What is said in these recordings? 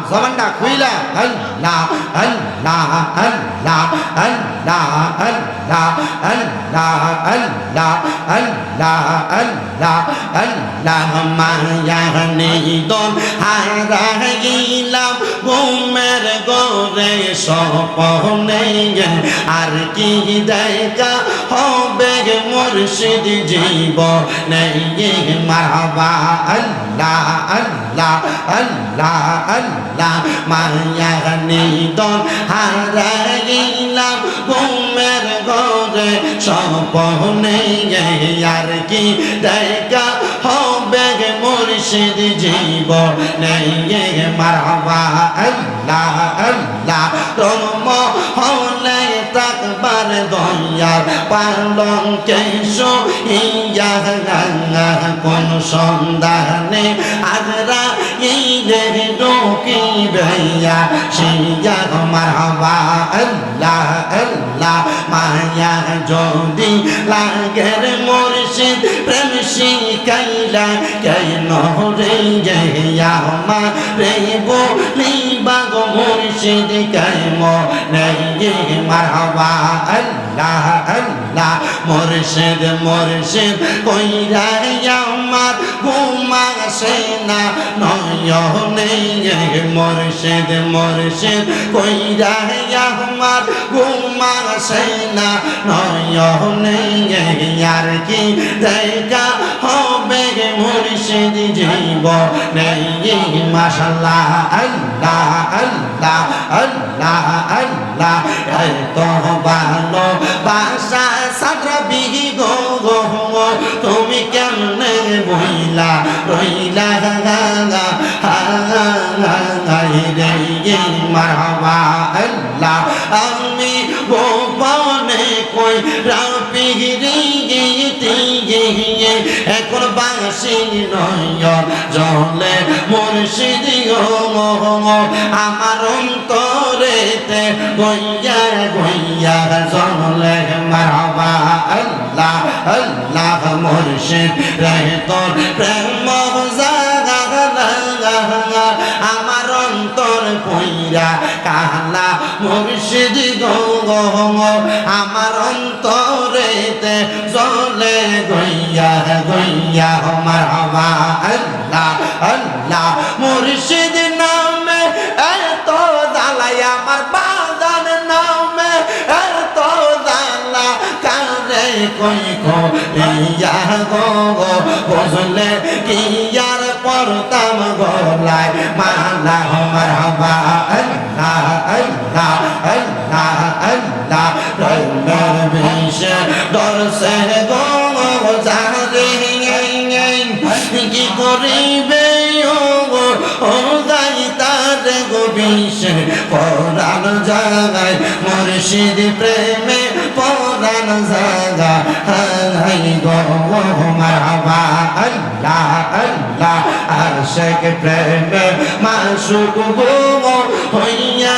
জবানটা খুইলা আল্লাহ আল্লাহ আল্লাহ আল্লাহ আল্লাহ আল্লাহ আল্লাহ আল্লাহ আল্লাহ আল্লাহ মায়ানি দন হারাইলাম ঘুমের ঘরে স্বপ্নে আর কি দেখা হবে মুর্শিদ জীবনে মারহাবা আল্লাহ আল্লাহ আল্লাহ আল্লাহ মায়ানি দন হারাইলাম ঘুমের ঘরে স্বপ্নে আর কি দেখা হবে মুর্শিদ জীবনে মারহাবা আল্লাহ আল্লাহ রম হলে তাকবার দয়ার পালং কেশো ইয়া কোন সন্ধানে আগরা ইরে ডোকি বেয়া শিয়া মারহাবা আল্লাহ আল্লাহ মায়া যদি লাগের মুর্শিদ প্রেম শিখাইলা কেন রে মা রে বলি বাগ মুর্শিদ কেম নেই মারহাবা আল্লাহ আল্লাহ মুর্শিদ মুর্শিদ কইরা আমার ঘুমা সেনা নয়নে মুর্শিদ মুর্শিদ কইরা আমার ঘুমা সেনা নয়নে আর কি দেখা হবে মুর্শিদ জীবনে মাশাআল্লাহ আল্লাহ আল্লাহ আল্লাহ আল্লাহ এত ভালো বাসা সাদরবি গো তুমি কেমনে বইলা রইলা রে মারহাবা আল্লাহ আমি গোপনে কই রাপিরি এখন বাসি নয়ন জলে মুর্শিদ আমার অন্তরেতে গইয়া গইয়া জলে মারহাবা আল্লাহ আল্লাহ মুর্শিদ রে তোর প্রেম জাগা আমার অন্তর কইরা কালা মুর্শিদ গো আমার অন্তরেতে জলে গইয়া গইয়া মারহাবা আল্লাহ আল্লাহ মুর্শিদ নামে এত জ্বালাই আমার বাজান নামে এত জ্বালা কারে কই গো ইয়া গো বুঝলে কি আর পড়তাম গলায় মালা মারহাবা আল্লাহ আল্লাহ আল্লাহ আল্লাহ রইমের বিষে ডরসে গো জারে কি করিবে ও যাই তার গো বিষে পরাণ জাগায় মুর্শিদ প্রেমে পরাণ জাগা হাই গো মারহাবা আল্লাহ আল্লাহ আশিক প্রেমে মাসুক গো হইয়া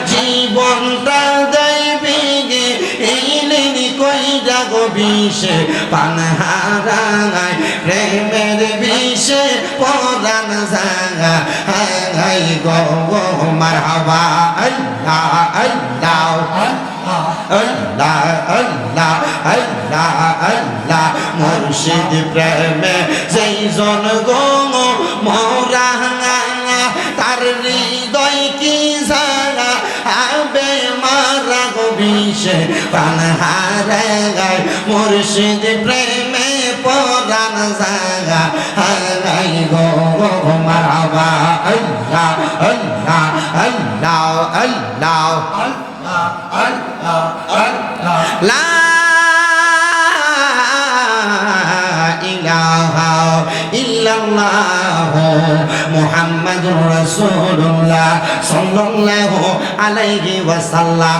জীবনটা যাইবে ইলিনি কইরা গো বিষে পানহারায় প্রেমের বিষে পরাণ জাগা হাই গো মারহাবা আল্লাহ আল্লাহ আল্লাহ আল্লাহ আল্লাহ আল্লাহ মুর্শিদ প্রেমে যেই জন গো মোরা তার হৃদয় কি জানা আবে মারা গো বিষে প্রাণ হারে গায় মুর্শিদ প্রেমে পরাণ জাগা হাই গো মারহাবা আল্লাহ আল্লাহ আল্লাহ আল্লাহ লা ইলাহা ইল্লাল্লাহ মুহাম্মাদুর রাসূলুল্লাহ সাল্লাল্লাহু আলাইহি ওয়াসাল্লাম।